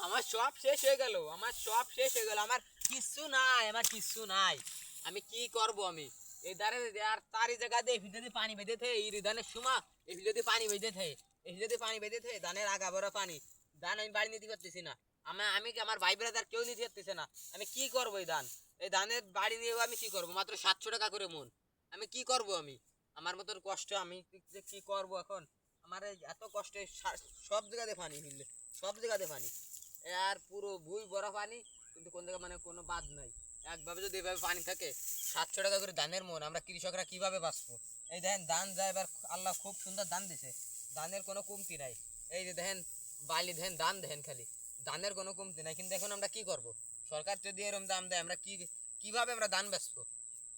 আমার সব শেষ হয়ে গেল, আমার সব শেষ হয়ে গেল, আমার কিচ্ছু নাই, আমার কিচ্ছু নাই। আমি কি করব আমি? এই দাঁড়ে আর তারি জায়গা দিয়ে ভিতরে পানি বেঁধে থে, এই ধানের সুমা এই ভিতরে পানি বেঁধে থে, এই ভিতরে পানি বেঁধে থে, ধানের আগা বড় পানি, ধান আমি বাড়ি নিতে পারতেছি না। আমি কি আমার ভাই ব্রাদার কেউ নিতে পারতেছে না। আমি কি করবো এই ধান? এই ধানের বাড়ি নিয়েও আমি কি করব? মাত্র 700 টাকা করে মন। আমি কি করব আমি? আমার মতন কষ্ট, আমি যে কি করব এখন? আমার এই এত কষ্টে সব জায়গাতে পানি ফেললে, সব জায়গাতে পানি, আর পুরো ভুই বড় পানি, কিন্তু কোন জায়গায় মানে কোনো বাদ নাই। একভাবে যদি এভাবে পানি থাকে, 700 টাকা করে ধানের মন, আমরা কৃষকরা কিভাবে বাঁচবো? এই দেখেন ধান যায়, এবার আল্লাহ খুব সুন্দর ধান দিছে, ধানের কোনো কমতি নাই। এই যে দেখেন বালি, দেখেন ধান, দেখেন খালি ধানের কোনো কমতি নাই। কিন্তু এখন আমরা কি করব? সরকার যদি এরকম দাম দেয়, আমরা কিভাবে আমরা ধান বেচবো?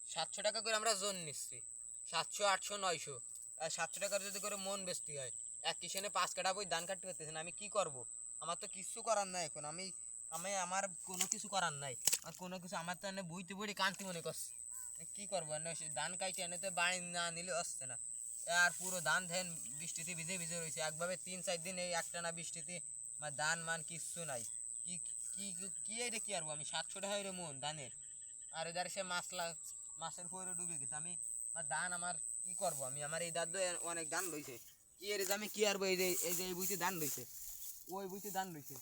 700 টাকা করে আমরা জোন নিচ্ছি, 700, 800, 900, আর 700 টাকার যদি করে মন বেচতে হয়, এক কিষেনে 5 কাঠা বই ধান কাটতে পারতেছে না। আমি কি করব? আমার তো কিছু করার নাই এখন। আমি আমি আমার কোনো কিছু করার নাই, আর কোনো কিছু আমার তো এনে বইতে বইতে কান্তি মনে করছে। কি করবো? এনে ধান কাইটে এনে তো বাড়ি না নিলে আসছে না। আর পুরো ধান ধ্যান বৃষ্টিতে ভিজে ভিজে রয়েছে একভাবে 3-4 দিন, এই একটানা বৃষ্টিতে ধান মান কিচ্ছু নাই। কি কি কি এটা কি আরবো আমি? 700 টাকা রে মন ধানের, আর এদারে সে মাছের পরে ডুবে গেছে। আমি ধান আমার কি করব আমি? আমার এই দাদু অনেক ধান লইছে, কি এর যে আমি কি আরবো? এই যে এই বুঝতে ধান লইছে, ওই বুঝতে ধান লইছে,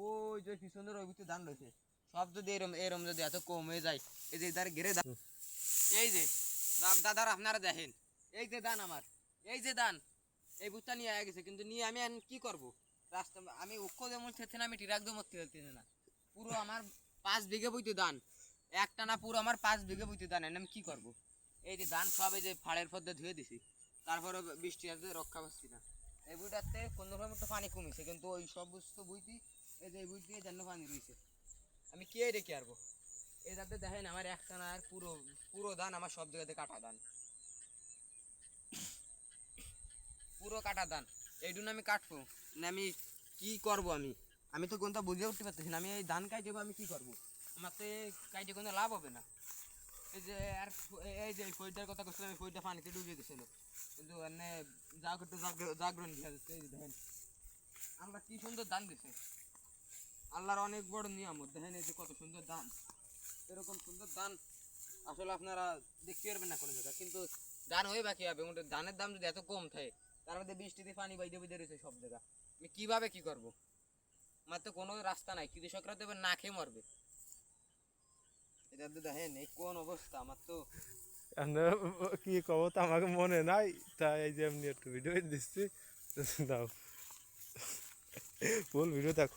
ওই যে কি সুন্দর ওই বুঝতে ধান লইছে। সব যদি এরম এরম যদি এত কম হয়ে যায়, এই যে এদারে ঘেরে ধান, এই যে দাদার আপনারা দেখেন, এই যে ধান আমার, এই যে ধান, এই বুঝটা নিয়ে আয়া গেছে, কিন্তু নিয়ে আমি কি করব? রাস্তা আমি অক্ষ যেমন খেতে না, আমি টিরাক দিয়ে মরতে ফেলতে না। পুরো আমার 5 বিঘে বইতে ধান, একটা না পুরো আমার 5 বিঘে বইতে ধান, আমি কি করব? এই যে ধান সব এই যে ফাড়ের পদ্মে ধুয়ে দিছি, তারপরে বৃষ্টি আসতে রক্ষা পাচ্ছি না। এই বইটাতে 15 মতো পানি কমেছে, কিন্তু ওই সব বস্তু বইতি, এই যে এই বই দিয়ে যেন পানি রয়েছে। আমি কে রেখে আরবো? এই যাতে দেখেন আমার একটা না, আর পুরো পুরো ধান আমার সব জায়গাতে কাটা ধান, পুরো কাটা ধান। এইটুকু আমি কাটবো না, আমি কি করব আমি? আমি তো কোনটা বুঝে উঠতে পারতেছি না। আমি এই ধান কাইটে আমি কি করব? আমার তো কাইটে কোনো লাভ হবে না। এই যে আর এই যে ফইটার কথা করছিলাম, আমি ফইটা পানিতে ডুবে গেছিল, কিন্তু এনে যাক একটু জাগরণ দেখা যাচ্ছে। এই যে দেখেন আমরা কি সুন্দর ধান দিছে, আল্লাহর অনেক বড় নিয়ামত। দেখেন এই যে কত সুন্দর ধান, এরকম সুন্দর ধান আসলে আপনারা দেখতে পারবেন না কোনো জায়গায়। কিন্তু ধান হয়ে বাকি হবে, ধানের দাম যদি এত কম থাকে, তার মধ্যে বৃষ্টিতে পানি বাইদে বাইদে রয়েছে সব জায়গা, আমি কিভাবে কি করব? আমার তো কোনো রাস্তা নাই, কৃষকরা তো এবার না খেয়ে মরবে। এটা তো দেখেন এই কোন অবস্থা আমার তো। আপনারা কি কব তো আমাকে মনে নাই, তাই এই যে এমনি একটু ভিডিও দিচ্ছি। দাও, ফুল ভিডিও দেখো।